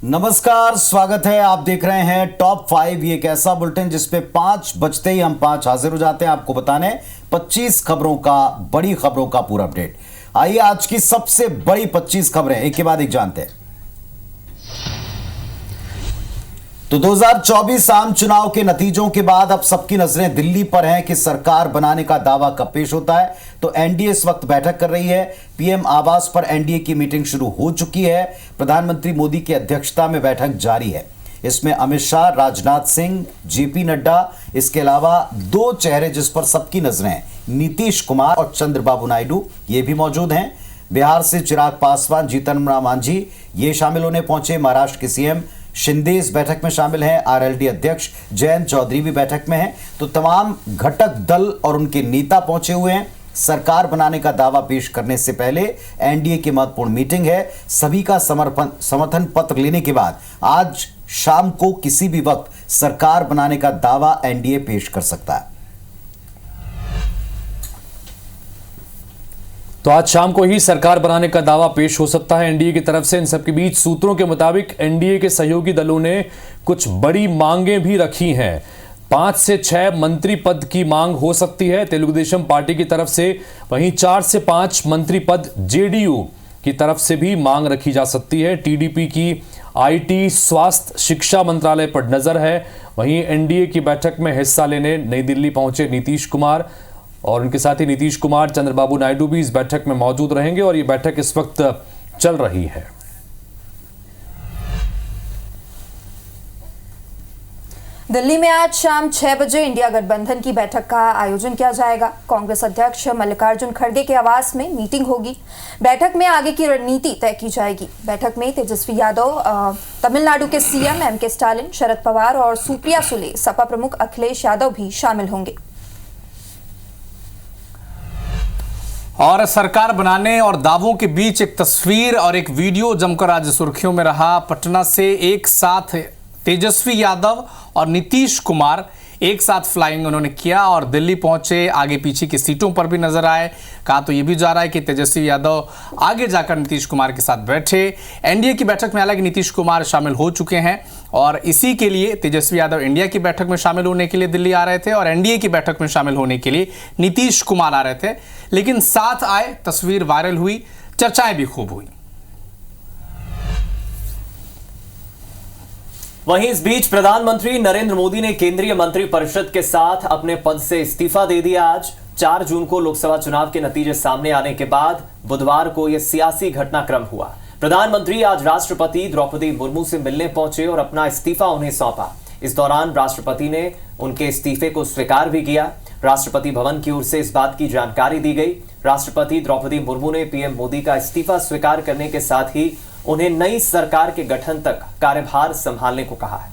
नमस्कार, स्वागत है। आप देख रहे हैं टॉप 5, ये एक ऐसा बुलेटिन जिसपे 5 बजते ही हम 5 हाजिर हो जाते हैं आपको बताने 25 खबरों का, बड़ी खबरों का पूरा अपडेट। आइए आज की सबसे बड़ी 25 खबरें एक के बाद एक जानते हैं। तो 2024 आम चुनाव के नतीजों के बाद अब सबकी नजरें दिल्ली पर हैं कि सरकार बनाने का दावा कब पेश होता है। तो एनडीए इस वक्त बैठक कर रही है। पीएम आवास पर एनडीए की मीटिंग शुरू हो चुकी है। प्रधानमंत्री मोदी की अध्यक्षता में बैठक जारी है। इसमें अमित शाह, राजनाथ सिंह, जेपी नड्डा, इसके अलावा 2 चेहरे जिस पर सबकी नजरें हैं, नीतीश कुमार और चंद्रबाबू नायडू, ये भी मौजूद हैं। बिहार से चिराग पासवान, जीतन राम मांझी ये शामिल होने पहुंचे। महाराष्ट्र के सीएम शिंदे इस बैठक में शामिल हैं। आरएलडी अध्यक्ष जयंत चौधरी भी बैठक में हैं। तो तमाम घटक दल और उनके नेता पहुंचे हुए हैं। सरकार बनाने का दावा पेश करने से पहले एनडीए की महत्वपूर्ण मीटिंग है। सभी का समर्थन पत्र लेने के बाद आज शाम को किसी भी वक्त सरकार बनाने का दावा एनडीए पेश कर सकता है। तो आज शाम को ही सरकार बनाने का दावा पेश हो सकता है एनडीए की तरफ से। इन सबके बीच सूत्रों के मुताबिक एनडीए के सहयोगी दलों ने कुछ बड़ी मांगें भी रखी हैं। 5 से 6 मंत्री पद की मांग हो सकती है तेलुगु देशम पार्टी की तरफ से। वहीं 4 से 5 मंत्री पद जेडीयू की तरफ से भी मांग रखी जा सकती है। टीडीपी की आईटी, स्वास्थ्य, शिक्षा मंत्रालय पर नजर है। वहीं एनडीए की बैठक में हिस्सा लेने नई दिल्ली पहुंचे नीतीश कुमार और उनके साथ ही नीतीश कुमार, चंद्रबाबू नायडू भी इस बैठक में मौजूद रहेंगे और ये बैठक इस वक्त चल रही है। दिल्ली में आज शाम 6 बजे इंडिया गठबंधन की बैठक का आयोजन किया जाएगा। कांग्रेस अध्यक्ष मल्लिकार्जुन खड़गे के आवास में मीटिंग होगी। बैठक में आगे की रणनीति तय की जाएगी। बैठक में तेजस्वी यादव, तमिलनाडु के CM MK Stalin, Sharad Pawar और सुप्रिया सुले, सपा प्रमुख अखिलेश यादव भी शामिल होंगे। और सरकार बनाने और दावों के बीच एक तस्वीर और एक वीडियो जमकर आज सुर्खियों में रहा। पटना से एक साथ तेजस्वी यादव और नीतीश कुमार एक साथ फ्लाइंग उन्होंने किया और दिल्ली पहुंचे। आगे पीछे की सीटों पर भी नजर आए। कहा तो ये भी जा रहा है कि तेजस्वी यादव आगे जाकर नीतीश कुमार के साथ बैठे। एनडीए की बैठक में हालांकि नीतीश कुमार शामिल हो चुके हैं और इसी के लिए तेजस्वी यादव इंडिया की बैठक में शामिल होने के लिए दिल्ली आ रहे थे और एनडीए की बैठक में शामिल होने के लिए नीतीश कुमार आ रहे थे। लेकिन साथ आए, तस्वीर वायरल हुई, चर्चाएं भी खूब हुई। वहीं इस बीच प्रधानमंत्री नरेंद्र मोदी ने केंद्रीय मंत्रिपरिषद के साथ अपने पद से इस्तीफा दे दिया। आज 4 जून को लोकसभा चुनाव के नतीजे सामने आने के बाद बुधवार को यह सियासी घटनाक्रम हुआ। प्रधानमंत्री आज राष्ट्रपति द्रौपदी मुर्मू से मिलने पहुंचे और अपना इस्तीफा उन्हें सौंपा। इस दौरान राष्ट्रपति ने उनके इस्तीफे को स्वीकार भी किया। राष्ट्रपति भवन की ओर से इस बात की जानकारी दी गई। राष्ट्रपति द्रौपदी मुर्मू ने पीएम मोदी का इस्तीफा स्वीकार करने के साथ ही उन्हें नई सरकार के गठन तक कार्यभार संभालने को कहा है।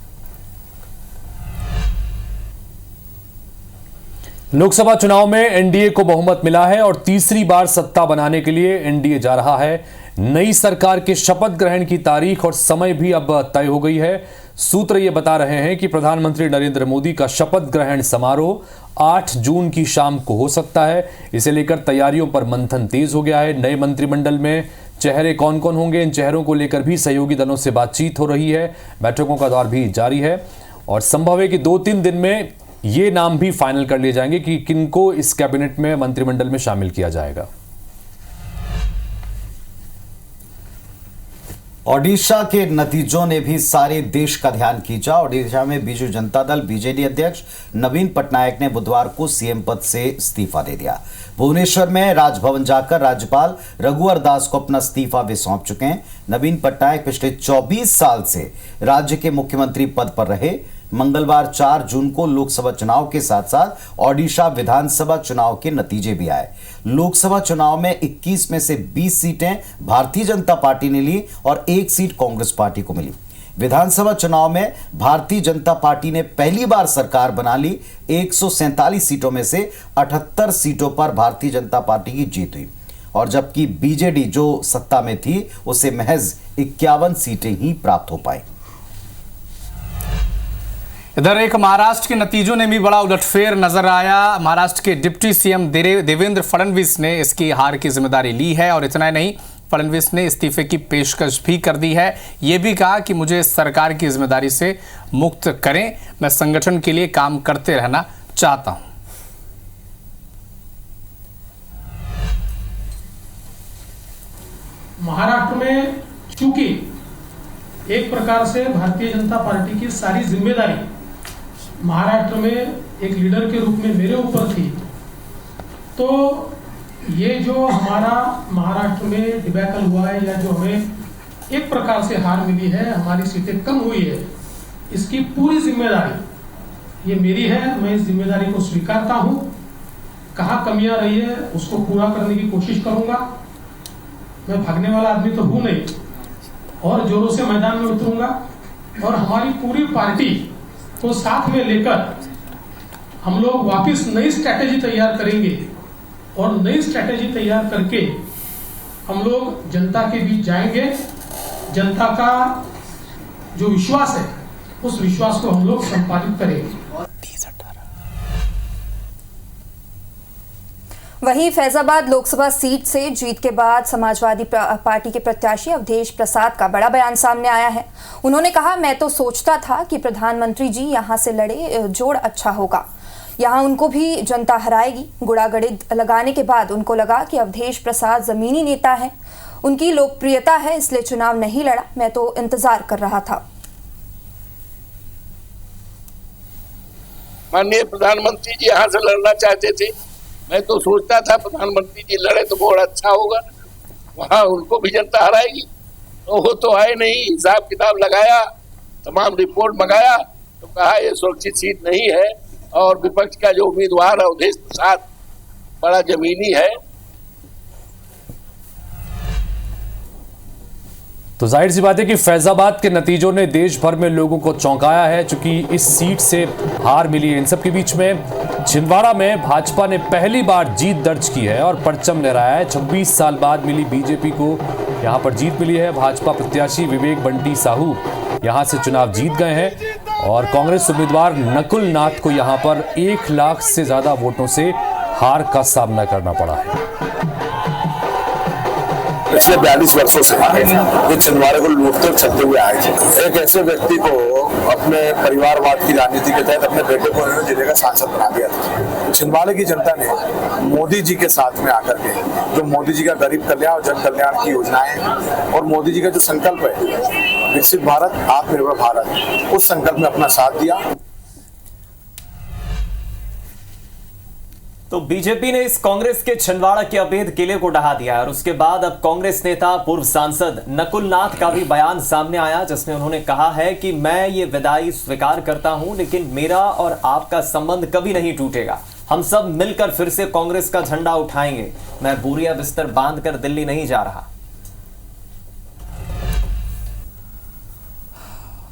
लोकसभा चुनाव में एनडीए को बहुमत मिला है और तीसरी बार सत्ता बनाने के लिए एनडीए जा रहा है। नई सरकार के शपथ ग्रहण की तारीख और समय भी अब तय हो गई है। सूत्र ये बता रहे हैं कि प्रधानमंत्री नरेंद्र मोदी का शपथ ग्रहण समारोह 8 जून की शाम को हो सकता है। इसे लेकर तैयारियों पर मंथन तेज हो गया है। नए मंत्रिमंडल में चेहरे कौन कौन होंगे, इन चेहरों को लेकर भी सहयोगी दलों से बातचीत हो रही है। बैठकों का दौर भी जारी है और संभव है कि 2-3 दिन में ये नाम भी फाइनल कर लिए जाएंगे कि किनको इस कैबिनेट में, मंत्रिमंडल में शामिल किया जाएगा। ओडिशा के नतीजों ने भी सारे देश का ध्यान खींचा। ओडिशा में बीजू जनता दल बीजेडी अध्यक्ष नवीन पटनायक ने बुधवार को सीएम पद से इस्तीफा दे दिया। भुवनेश्वर में राजभवन जाकर राज्यपाल रघुवर दास को अपना इस्तीफा भी सौंप चुके हैं। नवीन पटनायक पिछले 24 साल से राज्य के मुख्यमंत्री पद पर रहे। मंगलवार 4 जून को लोकसभा चुनाव के साथ साथ ओडिशा विधानसभा चुनाव के नतीजे भी आए। लोकसभा चुनाव में 21 में से 20 सीटें भारतीय जनता पार्टी ने ली और 1 सीट कांग्रेस पार्टी को मिली। विधानसभा चुनाव में भारतीय जनता पार्टी ने पहली बार सरकार बना ली। 147 सीटों में से 78 सीटों पर भारतीय जनता पार्टी की जीत हुई और जबकि बीजेडी जो सत्ता में थी उसे महज 51 सीटें ही प्राप्त हो पाई। इधर एक महाराष्ट्र के नतीजों ने भी बड़ा उलटफेर नजर आया। महाराष्ट्र के डिप्टी सीएम देवेंद्र फडणवीस ने इसकी हार की जिम्मेदारी ली है और इतना ही नहीं, फडणवीस ने इस्तीफे की पेशकश भी कर दी है। ये भी कहा कि मुझे सरकार की जिम्मेदारी से मुक्त करें, मैं संगठन के लिए काम करते रहना चाहता हूं। महाराष्ट्र में चूंकि एक प्रकार से भारतीय जनता पार्टी की सारी जिम्मेदारी महाराष्ट्र में एक लीडर के रूप में मेरे ऊपर थी, तो ये जो हमारा महाराष्ट्र में डिबैकल हुआ है या जो हमें एक प्रकार से हार मिली है, हमारी सीटें कम हुई है, इसकी पूरी जिम्मेदारी ये मेरी है। मैं इस जिम्मेदारी को स्वीकारता हूं। कहाँ कमियां रही है उसको पूरा करने की कोशिश करूंगा। मैं भागने वाला आदमी तो हूं नहीं, और जोरों से मैदान में उतरूंगा और हमारी पूरी पार्टी को साथ में लेकर हम लोग वापस नई स्ट्रैटेजी तैयार करेंगे और नई स्ट्रैटेजी तैयार करके हम लोग जनता के बीच जाएंगे। जनता का जो विश्वास है उस विश्वास को हम लोग संपादित करेंगे। वहीं फैजाबाद लोकसभा सीट से जीत के बाद समाजवादी पार्टी के प्रत्याशी अवधेश प्रसाद का बड़ा बयान सामने आया है। उन्होंने कहा, मैं तो सोचता था कि प्रधानमंत्री जी यहां से लड़े, जोड़ अच्छा होगा, यहां उनको भी जनता हराएगी। गुड़ागड़ित लगाने के बाद उनको लगा कि अवधेश प्रसाद जमीनी नेता है, उनकी लोकप्रियता है, इसलिए चुनाव नहीं लड़ा। मैं तो इंतजार कर रहा था। माननीय प्रधानमंत्री जी यहाँ से लड़ना चाहते थे, मैं तो सोचता था प्रधानमंत्री जी लड़े तो बहुत अच्छा होगा, वहां उनको भी जनता हराएगी। तो वो तो आए नहीं, हिसाब किताब लगाया, तमाम रिपोर्ट मंगाया तो कहा ये सुरक्षित सीट नहीं है और विपक्ष का जो उम्मीदवार है अवधेश प्रसाद बड़ा जमीनी है। तो जाहिर सी बात है कि फैजाबाद के नतीजों ने देश भर में लोगों को चौंकाया है, चूंकि इस सीट से हार मिली है। इन सब के बीच में छिंदवाड़ा में भाजपा ने पहली बार जीत दर्ज की है और परचम लहराया है। 26 साल बाद मिली बीजेपी को यहां पर जीत मिली है। भाजपा प्रत्याशी विवेक बंटी साहू यहां से चुनाव जीत गए हैं और कांग्रेस उम्मीदवार नकुल नाथ को यहां पर 1 लाख से ज्यादा वोटों से हार का सामना करना पड़ा है। पिछले 42 वर्षों से जो छिंदवाड़े को लूटते चलते हुए आए थे, एक ऐसे व्यक्ति को अपने परिवारवाद की राजनीति के तहत अपने बेटे को उन्होंने जिले का सांसद बना दिया था। छिंदवाड़े की जनता ने मोदी जी के साथ में आकर के जो मोदी जी का गरीब कल्याण और जन कल्याण की योजनाएं और मोदी जी का जो संकल्प है विकसित भारत आत्मनिर्भर भारत, उस संकल्प में अपना साथ दिया। तो बीजेपी ने इस कांग्रेस के छिंदवाड़ा के अवैध किले को ढहा दिया और उसके बाद अब कांग्रेस नेता पूर्व सांसद नकुल नाथ का भी बयान सामने आया, जिसमें उन्होंने कहा है कि मैं ये विदाई स्वीकार करता हूं, लेकिन मेरा और आपका संबंध कभी नहीं टूटेगा। हम सब मिलकर फिर से कांग्रेस का झंडा उठाएंगे। मैं बोरिया बिस्तर बांधकर दिल्ली नहीं जा रहा।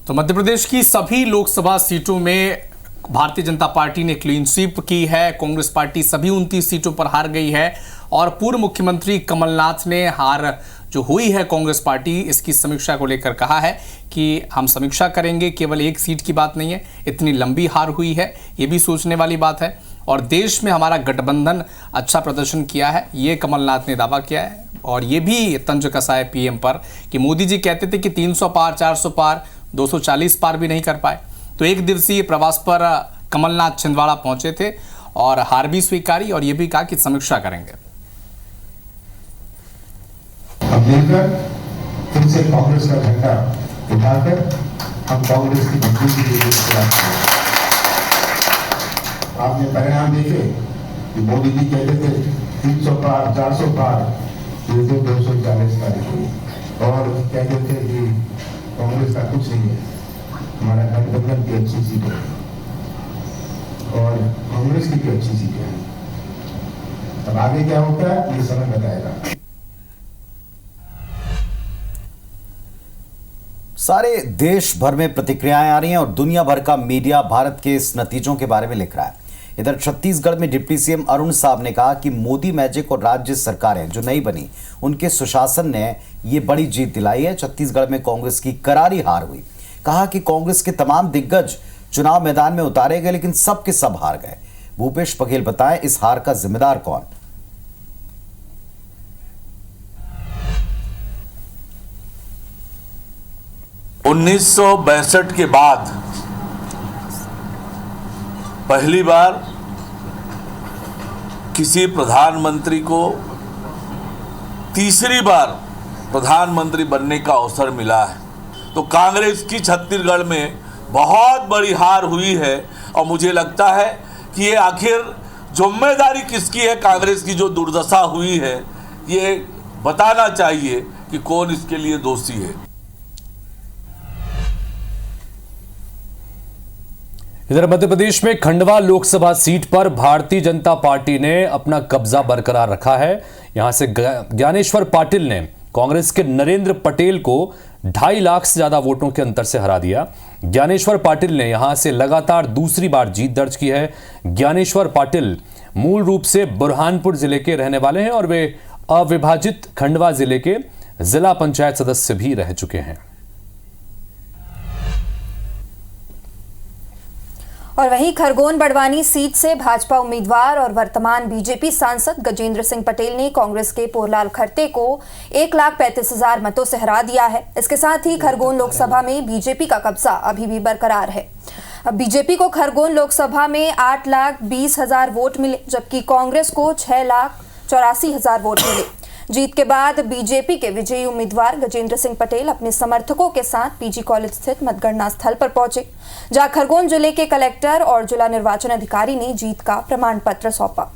तो मध्य प्रदेश की सभी लोकसभा सीटों में भारतीय जनता पार्टी ने क्लीन स्वीप की है। कांग्रेस पार्टी सभी 29 सीटों पर हार गई है और पूर्व मुख्यमंत्री कमलनाथ ने हार जो हुई है कांग्रेस पार्टी इसकी समीक्षा को लेकर कहा है कि हम समीक्षा करेंगे, केवल एक सीट की बात नहीं है, इतनी लंबी हार हुई है, ये भी सोचने वाली बात है। और देश में हमारा गठबंधन अच्छा प्रदर्शन किया है, ये कमलनाथ ने दावा किया है। और ये भी तंज कसा है पीएम पर कि मोदी जी कहते थे कि 300 पार, 400 पार, 240 पार भी नहीं कर पाए। तो एक दिवसीय प्रवास पर कमलनाथ छिंदवाड़ा पहुंचे थे और हार भी स्वीकारी और यह भी कहा कि समीक्षा करेंगे। हम मिलकर फिर से कांग्रेस का झंडा उठाकर हम कांग्रेस की मजबूती के लिए आपने परिणाम देखे कि मोदी जी कहते थे 300 पार, 400 पार, 240 पार और कहते थे कि कांग्रेस का कुछ नहीं है, हमारा गठबंधन की अच्छी सीट है और कांग्रेस की भी अच्छी सीट है। अब आगे क्या होता है ये समय बताएगा। सारे देश भर में प्रतिक्रियाएं आ रही हैं और दुनिया भर का मीडिया भारत के इस नतीजों के बारे में लिख रहा है। इधर छत्तीसगढ़ में डिप्टी सीएम अरुण साहब ने कहा कि मोदी मैजिक और राज्य सरकारें जो नई बनी उनके सुशासन ने ये बड़ी जीत दिलाई है। छत्तीसगढ़ में कांग्रेस की करारी हार हुई। कहा कि कांग्रेस के तमाम दिग्गज चुनाव मैदान में उतारे गए, लेकिन सब के सब हार गए। भूपेश बघेल बताएं, इस हार का जिम्मेदार कौन? उन्नीस के बाद पहली बार किसी प्रधानमंत्री को तीसरी बार प्रधानमंत्री बनने का अवसर मिला है। तो कांग्रेस की छत्तीसगढ़ में बहुत बड़ी हार हुई है और मुझे लगता है कि ये आखिर जिम्मेदारी किसकी है। कांग्रेस की जो दुर्दशा हुई है ये बताना चाहिए कि कौन इसके लिए दोषी है। इधर मध्य प्रदेश में खंडवा लोकसभा सीट पर भारतीय जनता पार्टी ने अपना कब्जा बरकरार रखा है। यहां से ज्ञानेश्वर पाटिल ने कांग्रेस के नरेंद्र पटेल को 2.5 लाख से ज्यादा वोटों के अंतर से हरा दिया। ज्ञानेश्वर पाटिल ने यहां से लगातार दूसरी बार जीत दर्ज की है। ज्ञानेश्वर पाटिल मूल रूप से बुरहानपुर जिले के रहने वाले हैं और वे अविभाजित खंडवा जिले के जिला पंचायत सदस्य भी रह चुके हैं। और वहीं खरगोन बड़वानी सीट से भाजपा उम्मीदवार और वर्तमान बीजेपी सांसद गजेंद्र सिंह पटेल ने कांग्रेस के पोरलाल खरते को 1,35,000 मतों से हरा दिया है। इसके साथ ही खरगोन लोकसभा में बीजेपी का कब्जा अभी भी बरकरार है। अब बीजेपी को खरगोन लोकसभा में 8,20,000 वोट मिले, जबकि कांग्रेस को 6,84,000 वोट मिले। जीत के बाद बीजेपी के विजयी उम्मीदवार गजेंद्र सिंह पटेल अपने समर्थकों के साथ पीजी कॉलेज स्थित मतगणना स्थल पर पहुंचे, जहां खरगोन जिले के कलेक्टर और जिला निर्वाचन अधिकारी ने जीत का प्रमाण पत्र सौंपा।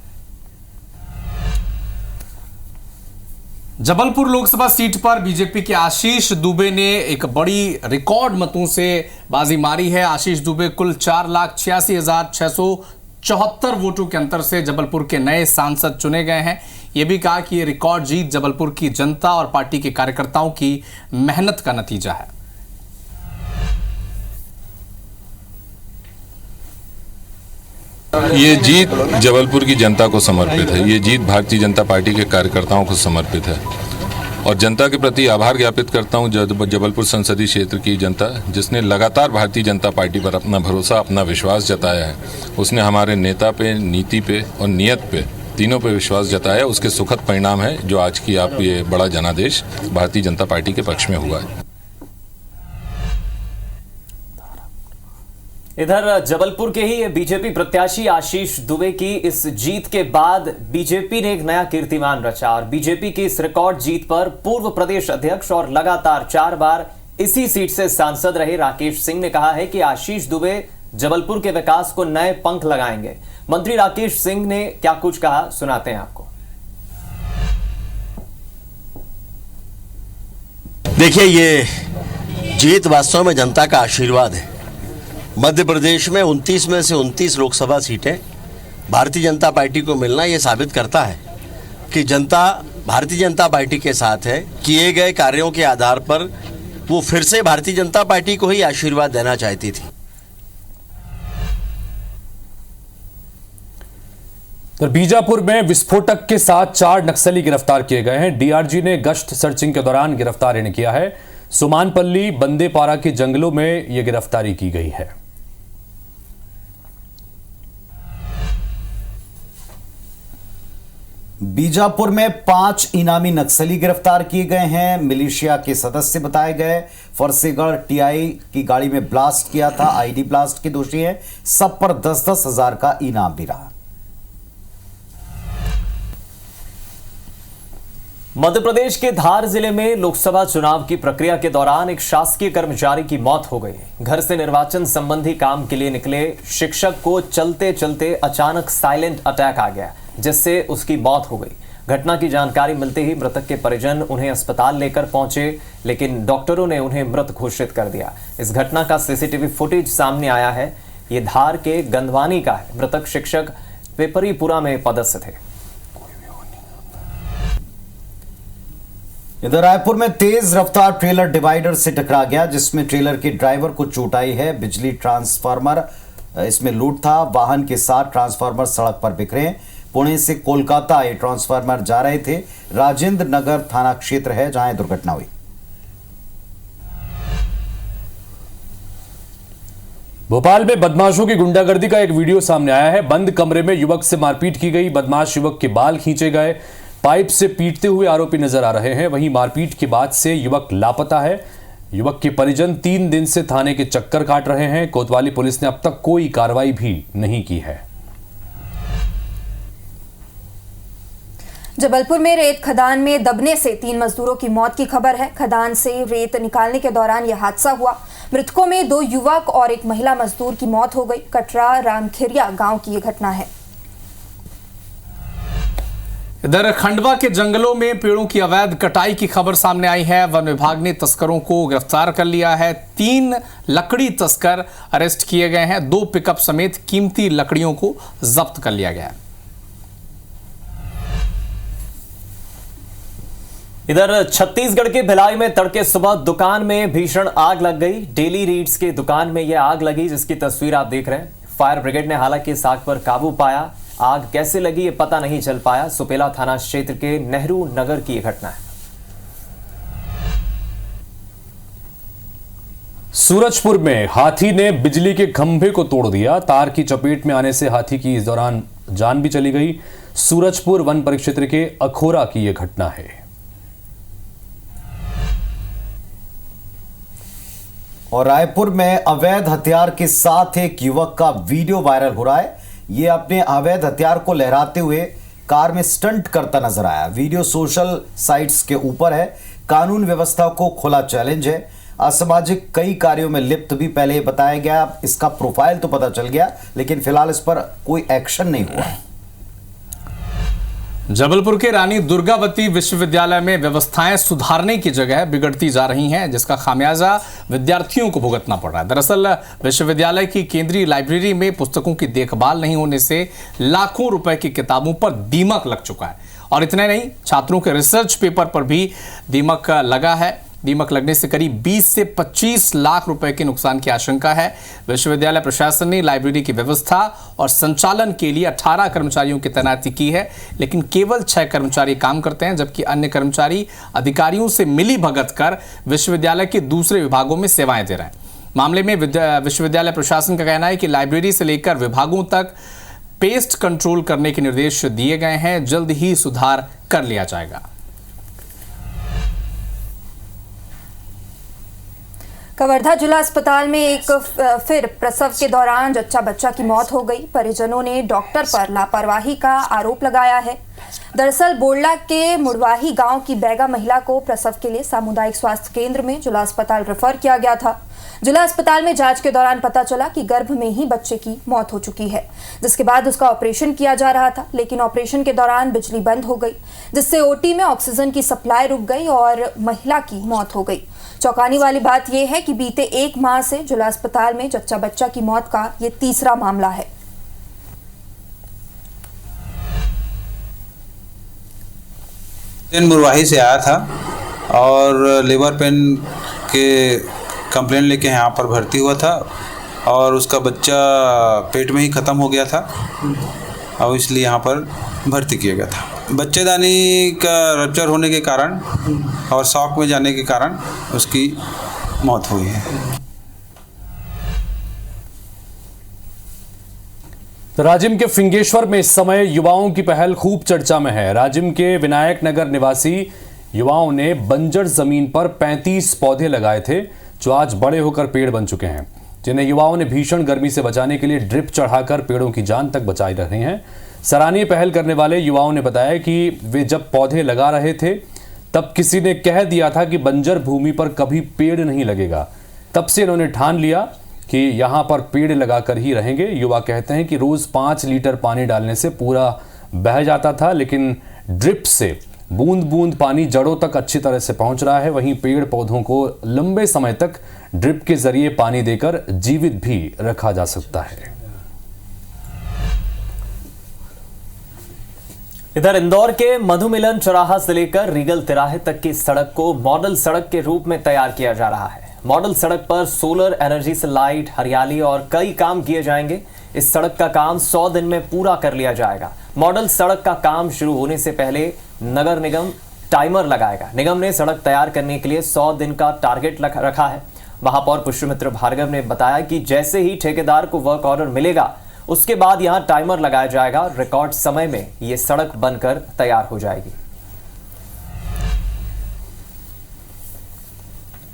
जबलपुर लोकसभा सीट पर बीजेपी के आशीष दुबे ने एक बड़ी रिकॉर्ड मतों से बाजी मारी है। आशीष दुबे कुल 4,86,674 वोटों के अंतर से जबलपुर के नए सांसद चुने गए हैं। यह भी कहा कि यह रिकॉर्ड जीत जबलपुर की जनता और पार्टी के कार्यकर्ताओं की मेहनत का नतीजा है। ये जीत जबलपुर की जनता को समर्पित है। ये जीत भारतीय जनता पार्टी के कार्यकर्ताओं को समर्पित है और जनता के प्रति आभार ज्ञापित करता हूं। जबलपुर संसदीय क्षेत्र की जनता जिसने लगातार भारतीय जनता पार्टी पर अपना भरोसा, अपना विश्वास जताया है, उसने हमारे नेता पे, नीति पे और नियत पे, तीनों पे विश्वास जताया। उसके सुखद परिणाम है जो आज की आप ये बड़ा जनादेश भारतीय जनता पार्टी के पक्ष में हुआ है। इधर जबलपुर के ही बीजेपी प्रत्याशी आशीष दुबे की इस जीत के बाद बीजेपी ने एक नया कीर्तिमान रचा और बीजेपी की इस रिकॉर्ड जीत पर पूर्व प्रदेश अध्यक्ष और लगातार 4 बार इसी सीट से सांसद रहे राकेश सिंह ने कहा है कि आशीष दुबे जबलपुर के विकास को नए पंख लगाएंगे। मंत्री राकेश सिंह ने क्या कुछ कहा, सुनाते हैं आपको। देखिए, ये जीत वास्तव में जनता का आशीर्वाद है। मध्य प्रदेश में 29 में से 29 लोकसभा सीटें भारतीय जनता पार्टी को मिलना ये साबित करता है कि जनता भारतीय जनता पार्टी के साथ है। किए गए कार्यों के आधार पर वो फिर से भारतीय जनता पार्टी को ही आशीर्वाद देना चाहती थी। तो बीजापुर में विस्फोटक के साथ 4 नक्सली गिरफ्तार किए गए हैं। डीआरजी ने गश्त सर्चिंग के दौरान गिरफ्तार इन्हें किया है। सुमानपल्ली बंदेपारा के जंगलों में यह गिरफ्तारी की गई है। बीजापुर में 5 इनामी नक्सली गिरफ्तार किए गए हैं। मिलिशिया के सदस्य बताए गए। फरसेगढ़ टीआई की गाड़ी में ब्लास्ट किया था, आईडी ब्लास्ट के दोषी हैं। सब पर 10-10 हजार का इनाम भी रहा। मध्य प्रदेश के धार जिले में लोकसभा चुनाव की प्रक्रिया के दौरान एक शासकीय कर्मचारी की मौत हो गई। घर से निर्वाचन संबंधी काम के लिए निकले शिक्षक को चलते चलते अचानक साइलेंट अटैक आ गया, जिससे उसकी मौत हो गई। घटना की जानकारी मिलते ही मृतक के परिजन उन्हें अस्पताल लेकर पहुंचे, लेकिन डॉक्टरों ने उन्हें मृत घोषित कर दिया। इस घटना का सीसीटीवी फुटेज सामने आया है। ये धार के गंधवानी का है। मृतक शिक्षक पेपरीपुरा में पदस्थ थे। इधर रायपुर में तेज रफ्तार ट्रेलर डिवाइडर से टकरा गया, जिसमें ट्रेलर के ड्राइवर को चोट आई है। बिजली ट्रांसफार्मर इसमें लूट था। वाहन के साथ ट्रांसफार्मर सड़क पर बिखरे। पुणे से कोलकाता ये ट्रांसफार्मर जा रहे थे। राजेंद्र नगर थाना क्षेत्र है जहां दुर्घटना हुई। भोपाल में बदमाशों की गुंडागर्दी का एक वीडियो सामने आया है। बंद कमरे में युवक से मारपीट की गई। बदमाश युवक के बाल खींचे गए, पाइप से पीटते हुए आरोपी नजर आ रहे हैं। वहीं मारपीट के बाद से युवक लापता है। युवक के परिजन 3 दिन से थाने के चक्कर काट रहे हैं। कोतवाली पुलिस ने अब तक कोई कार्रवाई भी नहीं की है। जबलपुर में रेत खदान में दबने से 3 मजदूरों की मौत की खबर है। खदान से रेत निकालने के दौरान यह हादसा हुआ। मृतकों में 2 युवक और एक महिला मजदूर की मौत हो गई। कटरा रामखेरिया गांव की यह घटना है। इधर खंडवा के जंगलों में पेड़ों की अवैध कटाई की खबर सामने आई है। वन विभाग ने तस्करों को गिरफ्तार कर लिया है। 3 लकड़ी तस्कर अरेस्ट किए गए हैं। 2 पिकअप समेत कीमती लकड़ियों को जब्त कर लिया गया है। इधर छत्तीसगढ़ के भिलाई में तड़के सुबह दुकान में भीषण आग लग गई। डेली रीड्स की दुकान में यह आग लगी, जिसकी तस्वीर आप देख रहे हैं। फायर ब्रिगेड ने हालांकि इस आग पर काबू पाया। आग कैसे लगी ये पता नहीं चल पाया। सुपेला थाना क्षेत्र के नेहरू नगर की यह घटना है। सूरजपुर में हाथी ने बिजली के खंभे को तोड़ दिया। तार की चपेट में आने से हाथी की इस दौरान जान भी चली गई। सूरजपुर वन परिक्षेत्र के अखोरा की यह घटना है। और रायपुर में अवैध हथियार के साथ एक युवक का वीडियो वायरल हो रहा है। ये अपने अवैध हथियार को लहराते हुए कार में स्टंट करता नजर आया। वीडियो सोशल साइट्स के ऊपर है। कानून व्यवस्था को खुला चैलेंज है। असामाजिक कई कार्यों में लिप्त भी पहले बताया गया। इसका प्रोफाइल तो पता चल गया, लेकिन फिलहाल इस पर कोई एक्शन नहीं हुआ। जबलपुर के रानी दुर्गावती विश्वविद्यालय में व्यवस्थाएं सुधारने की जगह बिगड़ती जा रही हैं, जिसका खामियाजा विद्यार्थियों को भुगतना पड़ रहा है। दरअसल विश्वविद्यालय की केंद्रीय लाइब्रेरी में पुस्तकों की देखभाल नहीं होने से लाखों रुपए की किताबों पर दीमक लग चुका है। और इतना नहीं, छात्रों के रिसर्च पेपर पर भी दीमक लगा है। दीमक लगने से करीब 20 से 25 लाख रुपए के नुकसान की आशंका है। विश्वविद्यालय प्रशासन ने लाइब्रेरी की व्यवस्था और संचालन के लिए 18 कर्मचारियों की तैनाती की है, लेकिन केवल 6 कर्मचारी काम करते हैं, जबकि अन्य कर्मचारी अधिकारियों से मिली भगत कर विश्वविद्यालय के दूसरे विभागों में सेवाएं दे रहे हैं। मामले में विश्वविद्यालय प्रशासन का कहना है कि लाइब्रेरी से लेकर विभागों तक पेस्ट कंट्रोल करने के निर्देश दिए गए हैं। जल्द ही सुधार कर लिया जाएगा। कवर्धा जिला अस्पताल में एक फिर प्रसव के दौरान जच्चा बच्चा की मौत हो गई। परिजनों ने डॉक्टर पर लापरवाही का आरोप लगाया है। दरअसल बोड़ला के मुड़वाही गांव की बैगा महिला को प्रसव के लिए सामुदायिक स्वास्थ्य केंद्र में जिला अस्पताल रेफर किया गया था। जिला अस्पताल में जांच के दौरान पता चला कि गर्भ में ही बच्चे की मौत हो चुकी है, जिसके बाद उसका ऑपरेशन किया जा रहा था, लेकिन ऑपरेशन के दौरान बिजली बंद हो गई, जिससे ओटी में ऑक्सीजन की सप्लाई रुक गई और महिला की मौत हो गई। चौंकाने वाली बात यह है कि बीते 1 माह से जिला अस्पताल में जच्चा बच्चा की मौत का ये तीसरा मामला है। मुरवाही से आया था और लेबर पेन के कंप्लेंट लेके यहाँ पर भर्ती हुआ था और उसका बच्चा पेट में ही ख़त्म हो गया था और इसलिए यहाँ पर भर्ती किया गया था। बच्चेदानी का रप्चर होने के कारण और शॉक में जाने के कारण उसकी मौत हुई है। राजिम के फिंगेश्वर में इस समय युवाओं की पहल खूब चर्चा में है। राजिम के विनायक नगर निवासी युवाओं ने बंजर जमीन पर 35 पौधे लगाए थे, जो आज बड़े होकर पेड़ बन चुके हैं, जिन्हें युवाओं ने भीषण गर्मी से बचाने के लिए ड्रिप चढ़ाकर पेड़ों की जान तक बचाई रहे हैं। सराहनीय पहल करने वाले युवाओं ने बताया कि वे जब पौधे लगा रहे थे तब किसी ने कह दिया था कि बंजर भूमि पर कभी पेड़ नहीं लगेगा। तब से इन्होंने ठान लिया कि यहाँ पर पेड़ लगाकर ही रहेंगे। युवा कहते हैं कि रोज 5 लीटर पानी डालने से पूरा बह जाता था, लेकिन ड्रिप से बूंद बूंद पानी जड़ों तक अच्छी तरह से पहुंच रहा है। वहीं पेड़ पौधों को लंबे समय तक ड्रिप के जरिए पानी देकर जीवित भी रखा जा सकता है। इधर इंदौर के मधुमिलन चौराहा से लेकर रीगल तिराहे तक की सड़क को मॉडल सड़क के रूप में तैयार किया जा रहा है। मॉडल सड़क पर सोलर एनर्जी से लाइट, हरियाली और कई काम किए जाएंगे। इस सड़क का काम 100 दिन में पूरा कर लिया जाएगा। मॉडल सड़क का काम शुरू होने से पहले नगर निगम टाइमर लगाएगा। निगम ने सड़क तैयार करने के लिए 100 दिन का टारगेट रखा है। महापौर पुष्यमित्र भार्गव ने बताया कि जैसे ही ठेकेदार को वर्क ऑर्डर मिलेगा उसके बाद यहां टाइमर लगाया जाएगा। रिकॉर्ड समय में ये सड़क बनकर तैयार हो जाएगी।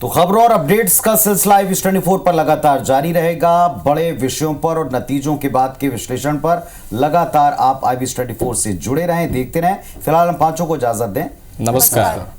तो खबरों और अपडेट्स का सिलसिला IBS24 पर लगातार जारी रहेगा। बड़े विषयों पर और नतीजों के बाद के विश्लेषण पर लगातार आप IBS24 से जुड़े रहें, देखते रहें। फिलहाल हम पांचों को इजाजत दें। नमस्कार।